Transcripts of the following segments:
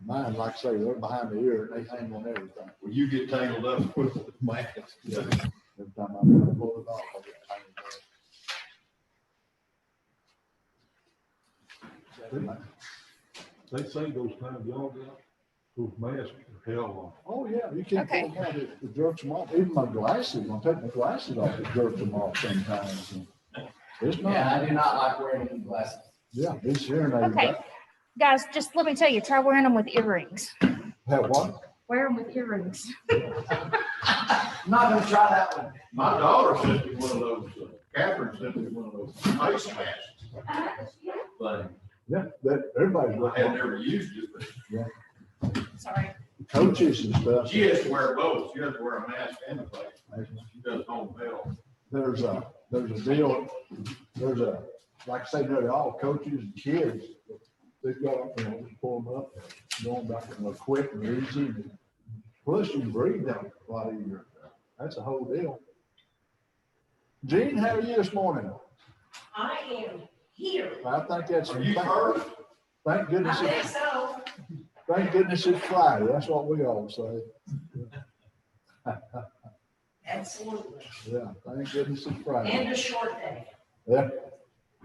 Mine, like I say, they're behind the ear and they hang on everything. Well, you get tangled up with the mask. Yeah. Every time I pull it off, I get tangled up. They say those kind of y'all got, those masks are hell Oh, yeah, you can't Okay. pull them out. It jerks them off. Even my glasses, when I take my glasses off, it jerks them off sometimes. And it's Yeah, I not, do not like wearing any glasses. yeah, these hearing aids. Okay, guys, just let me tell you, try wearing them with earrings. Have what? Wear them with earrings. I'm not gonna try that one. My daughter sent me one of those, Catherine sent me one of those face masks. But Yeah, that, everybody's I looking had at never used it, but Sorry. coaches and stuff. she has to wear both. She has to wear a mask and a face. She does home health. There's a deal, like I say, nearly all coaches and kids, they've got, just pull them up, going back and quick and easy. Plus you can breathe down a lot easier. That's a whole deal. Gene, how are you this morning? I am here. I think that's, Are you first? thank I goodness, think so. thank goodness it's Friday. That's what we all say. Absolutely. Yeah, thank goodness it's Friday. And a short day. Yeah,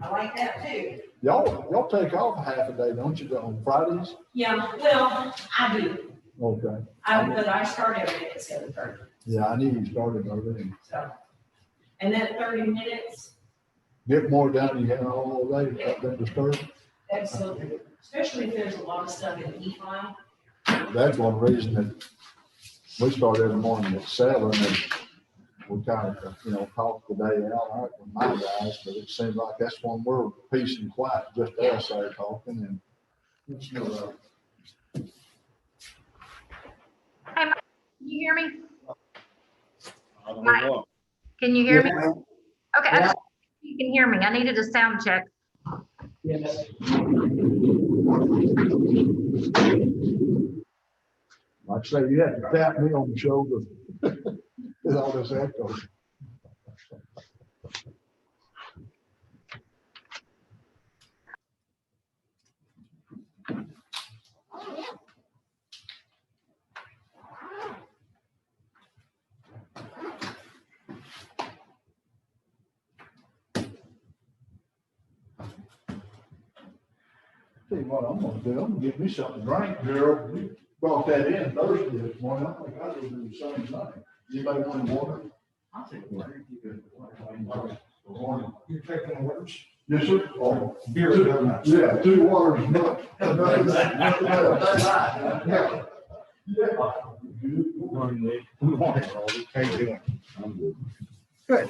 I like that too. y'all take off half a day, don't you, on Fridays? Yeah, well, I do. Okay. But I start every day at 7:30. Yeah, I knew you started already. So, and that 30 minutes, Get more done, you have all day, up there disturbed. absolutely. Especially if there's a lot of stuff in the e-file. That's one reason that we start every morning at 7 and we kind of, talk the day out, all right, with my guys, but it seems like that's when we're peace and quiet, just us there talking and. Can you hear me? I don't know. Can you hear me? Yeah. Okay, I just, you can hear me. I needed a sound check. Yes. Like I say, you have to tap me on the shoulder with all this echo. Tell you what I'm gonna do, I'm gonna get me something to drink, Gerald. You brought that in Thursday this morning. I think I'll go do the same thing. Anybody want water? I'll take water. You taking waters? Yes, sir. Oh, Beer donuts. yeah, 2 waters, not. Yeah. Good morning, Nick. Good morning, Robbie. How you doing? I'm good. Good.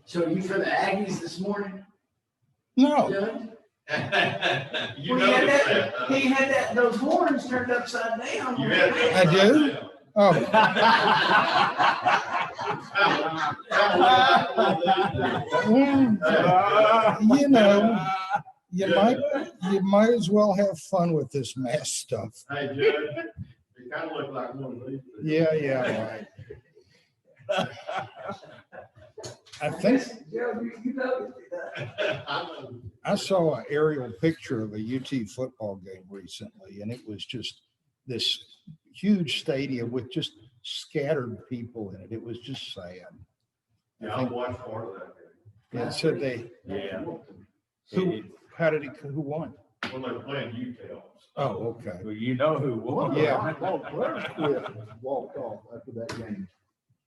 So you for the Aggies this morning? No, Doing? You Well, he had noticed that, that. he had that, those horns turned upside down. You had that. I do? oh, you know, you might as well have fun with this mask stuff. Hey, Judge, it kind of looked like one of these. Yeah, right. I think Gerald, you noticed it. I know. I saw an aerial picture of a UT football game recently, and it was just this huge stadium with just scattered people in it. It was just sad. Yeah, I watched part of that. Yeah, so they, Yeah. who won? Well, they're playing UTEL. Oh, okay. Well, you know who won. Yeah. Walked off after that game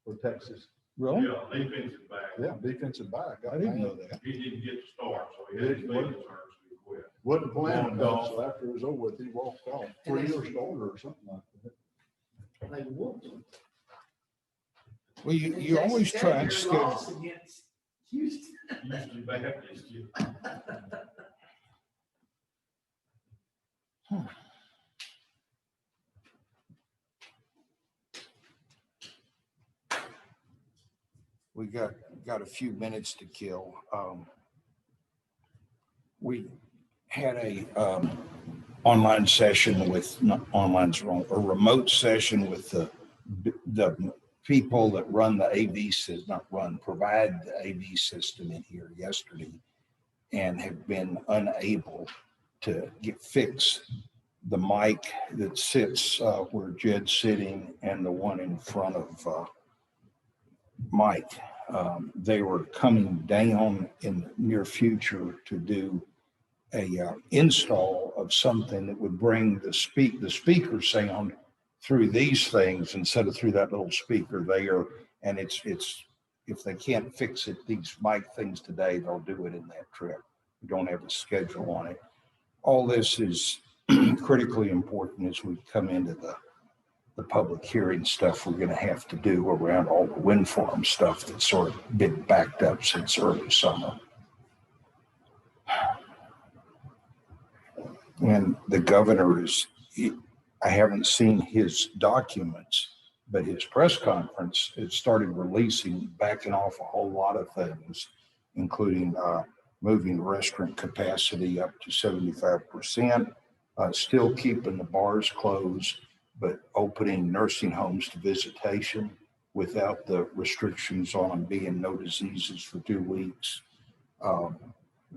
for Texas. Really? Yeah, defensive back. Yeah, defensive back. I didn't know that. He didn't get to start, so he had his legs hurt, so he quit. Wasn't playing Walked enough, off. so after it was over with, he walked off. 3-year starter or something like that. They whooped them. Well, you always try and Texas Tech, schedule. your loss against Houston. Houston Baptist, yeah. We got a few minutes to kill. We had a online session with, not online's wrong, a remote session with the people that run the AV system, not run, provide the AV system in here yesterday, and have been unable to fix the mic that sits where Jed's sitting and the one in front of Mike. They were coming down in the near future to do a install of something that would bring the speaker sound through these things instead of through that little speaker there. And it's if they can't fix it, these mic things today, they'll do it in that trip. We don't have a schedule on it. All this is critically important as we come into the public hearing stuff we're going to have to do around all the wind farm stuff that's sort of been backed up since early summer. And the governor I haven't seen his documents, but his press conference, it started releasing, backing off a whole lot of things, including moving restaurant capacity up to 75%, still keeping the bars closed, but opening nursing homes to visitation without the restrictions on them being no diseases for 2 weeks.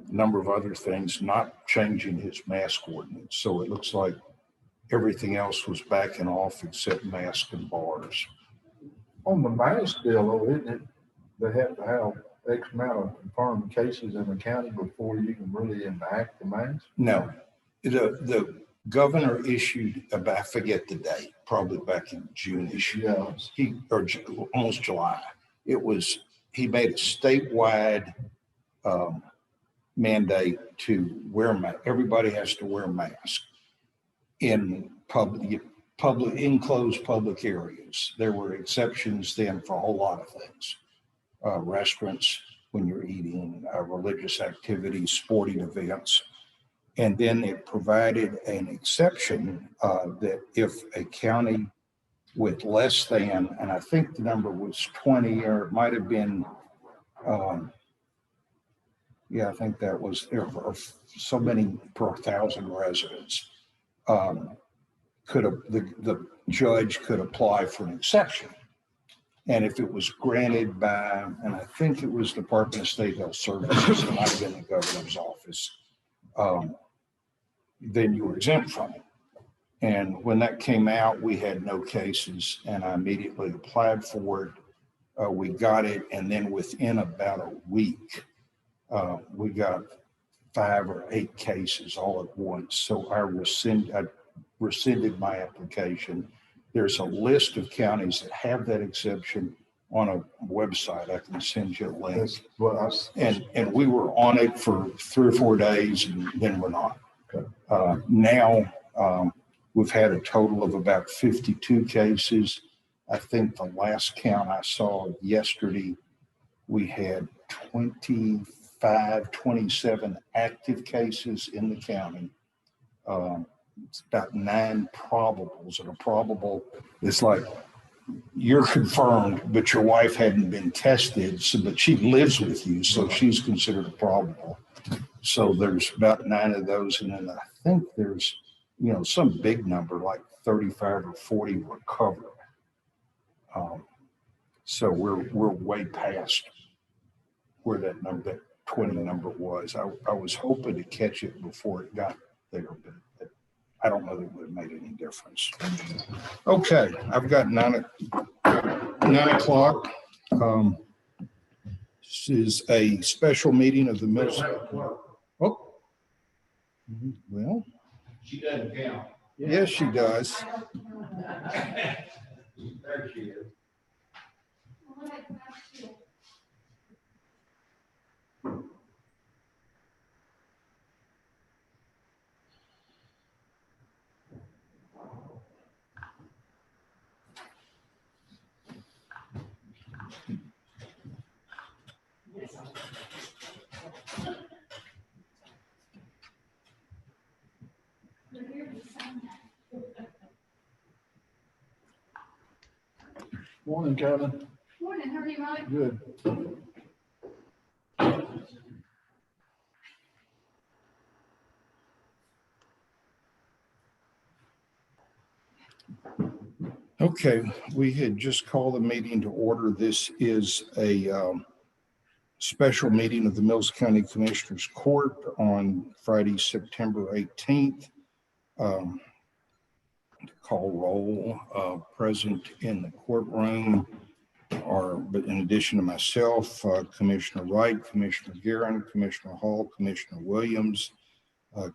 Number of other things, not changing his mask ordinance. So it looks like everything else was backing off except mask and bars. On the mask deal, though, isn't it, they have to have X amount of confirmed cases in the county before you can really enact the mask? No, the governor issued, about, I forget the date, probably back in June-ish. Yeah. Almost July. He made a statewide mandate to wear mask. Everybody has to wear a mask in enclosed public areas. There were exceptions then for a whole lot of things. Restaurants, when you're eating, religious activities, sporting events. And then it provided an exception that if a county with less than, and I think the number was 20, or it might have been, I think that was so many per 1,000 residents, the judge could apply for an exception. And if it was granted by, and I think it was Department of State Health Services, it might have been the governor's office, then you were exempt from it. And when that came out, we had no cases, and I immediately applied for it. We got it, and then within about a week, we got 5 or 8 cases all at once. So I rescinded my application. There's a list of counties that have that exception on a website. I can send you a link. That's what And we were on it for 3 or 4 days, and then we're not. Okay. Now we've had a total of about 52 cases. I think the last count I saw yesterday, we had 27 active cases in the county. It's about 9 probables, and a probable is like you're confirmed, but your wife hadn't been tested, but she lives with you, so she's considered a probable. So there's about 9 of those, and then I think there's, some big number like 35 or 40 recovered. So we're way past where that 20 number was. I was hoping to catch it before it got there, but I don't know that it would have made any difference. Okay, I've got 9 o'clock. This is a special meeting of the We don't Mills. have a clerk. Oh. Well, She doesn't count. yes, she does. There she is. Morning, Kevin. Morning, how are you, Mike? Good. Okay, we had just called the meeting to order. This is a special meeting of the Mills County Commissioners Court on Friday, September 18th. Call roll, present in the courtroom are, but in addition to myself, Commissioner Wright, Commissioner Guerin, Commissioner Hall, Commissioner Williams,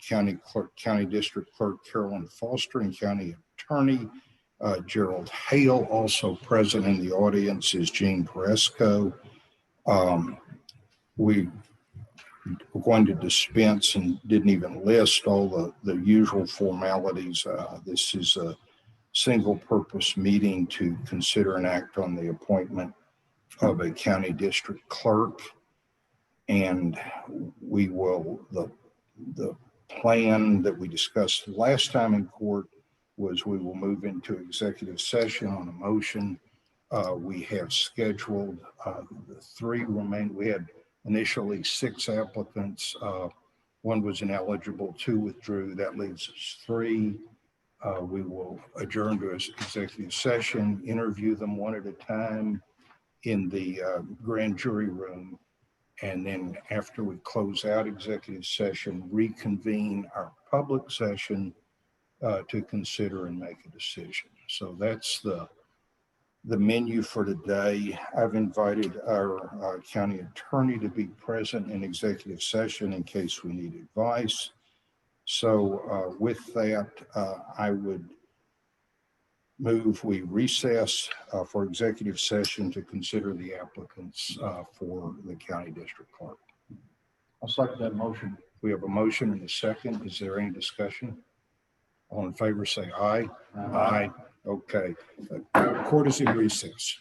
County Clerk, County District Clerk Carolyn Foster, and County Attorney Gerald Hale. Also present in the audience is Gene Peresco. We were going to dispense and didn't even list all the usual formalities. This is a single purpose meeting to consider and act on the appointment of a county district clerk. And we will, the plan that we discussed last time in court was we will move into executive session on a motion. We have scheduled the 3 remain. We had initially 6 applicants. 1 was ineligible, 2 withdrew. That leaves us 3. We will adjourn to an executive session, interview them one at a time in the grand jury room. And then after we close out executive session, reconvene our public session to consider and make a decision. So that's the menu for today. I've invited our county attorney to be present in executive session in case we need advice. So with that, I would move we recess for executive session to consider the applicants for the county district clerk. I'll second that motion. We have a motion and a second. Is there any discussion? All in favor, say aye. Aye. Okay. Court is in recess.